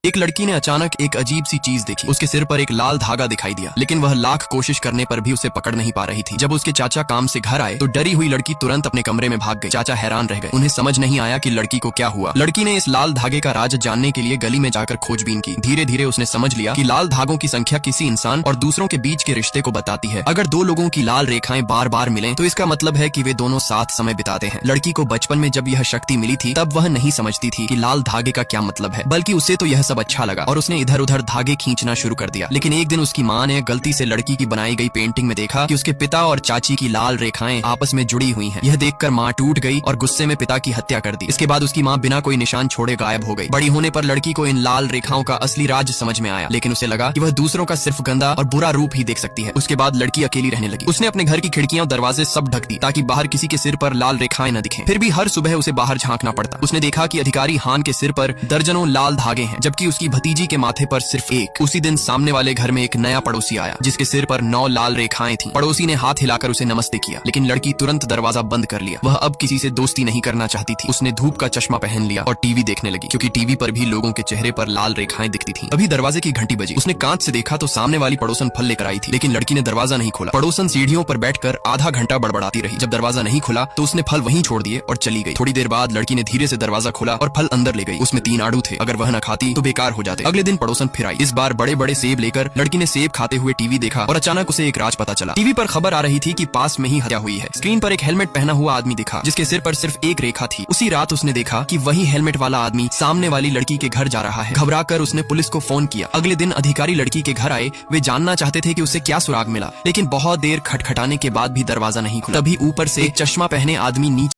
एक लड़की ने अचानक एक अजीब सी चीज देखी। उसके सिर पर एक लाल धागा दिखाई दिया, लेकिन वह लाख कोशिश करने पर भी उसे पकड़ नहीं पा रही थी। जब उसके चाचा काम से घर आए तो डरी हुई लड़की तुरंत अपने कमरे में भाग गई। चाचा हैरान रह गए, उन्हें समझ नहीं आया कि लड़की को क्या हुआ। लड़की ने इस लाल धागे का राज जानने के लिए गली में जाकर खोजबीन की। धीरे धीरे उसने समझ लिया कि लाल धागों की संख्या किसी इंसान और दूसरों के बीच के रिश्ते को बताती है। अगर दो लोगों की लाल रेखाएं बार बार मिलें तो इसका मतलब है कि वे दोनों साथ समय बिताते हैं। लड़की को बचपन में जब यह शक्ति मिली थी तब वह नहीं समझती थी कि लाल धागे का क्या मतलब है, बल्कि उसे तो यह सब अच्छा लगा और उसने इधर उधर धागे खींचना शुरू कर दिया। लेकिन एक दिन उसकी माँ ने गलती से लड़की की बनाई गई पेंटिंग में देखा कि उसके पिता और चाची की लाल रेखाएं आपस में जुड़ी हुई हैं। यह देखकर माँ टूट गई और गुस्से में पिता की हत्या कर दी। इसके बाद उसकी माँ बिना कोई निशान छोड़े गायब हो गई। बड़ी होने पर लड़की को इन लाल रेखाओं का असली राज समझ में आया, लेकिन उसे लगा कि वह दूसरों का सिर्फ गंदा और बुरा रूप ही देख सकती है। उसके बाद लड़की अकेली रहने लगी। उसने अपने घर की खिड़कियां और दरवाजे सब ढक दी ताकि बाहर किसी के सिर पर लाल रेखाएं न दिखें। फिर भी हर सुबह उसे बाहर झांकना पड़ता। उसने देखा कि अधिकारी हान के सिर पर दर्जनों लाल धागे हैं, जबकि उसकी भतीजी के माथे पर सिर्फ एक। उसी दिन सामने वाले घर में एक नया पड़ोसी आया जिसके सिर पर 9 लाल रेखाएं थीं। पड़ोसी ने हाथ हिलाकर उसे नमस्ते किया, लेकिन लड़की तुरंत दरवाजा बंद कर लिया। वह अब किसी से दोस्ती नहीं करना चाहती थी। उसने धूप का चश्मा पहन लिया और टीवी देखने लगी, क्योंकि टीवी पर भी लोगों के चेहरे पर लाल रेखाएं दिखती थीं। अभी दरवाजे की घंटी बजी। उसने कांच से देखा तो सामने वाली पड़ोसन फल लेकर आई थी, लेकिन लड़की ने दरवाजा नहीं खोला। पड़ोसन सीढ़ियों पर बैठकर आधा घंटा बड़बड़ाती रही। जब दरवाजा नहीं खुला तो उसने फल वहीं छोड़ दिए और चली गई। थोड़ी देर बाद लड़की ने धीरे से दरवाजा खोला और फल अंदर ले गई। उसमें 3 आड़ू थे, अगर वह न खाती तो बेकार हो जाते। अगले दिन पड़ोसन फिर आई। इस बार बड़े बड़े सेब लेकर लड़की ने सेब खाते हुए टीवी देखा और अचानक उसे एक राज पता चला। टीवी पर खबर आ रही थी कि पास में ही हत्या हुई है। स्क्रीन पर एक हेलमेट पहना हुआ आदमी दिखा जिसके सिर पर सिर्फ एक रेखा थी। उसी रात उसने देखा कि वही हेलमेट वाला आदमी सामने वाली लड़की के घर जा रहा है। घबराकर उसने पुलिस को फोन किया। अगले दिन अधिकारी लड़की के घर आए। वे जानना चाहते थे कि उसे क्या सुराग मिला, लेकिन बहुत देर खटखटाने के बाद भी दरवाजा नहीं खुला। तभी ऊपर से एक चश्मा पहने आदमी नीचे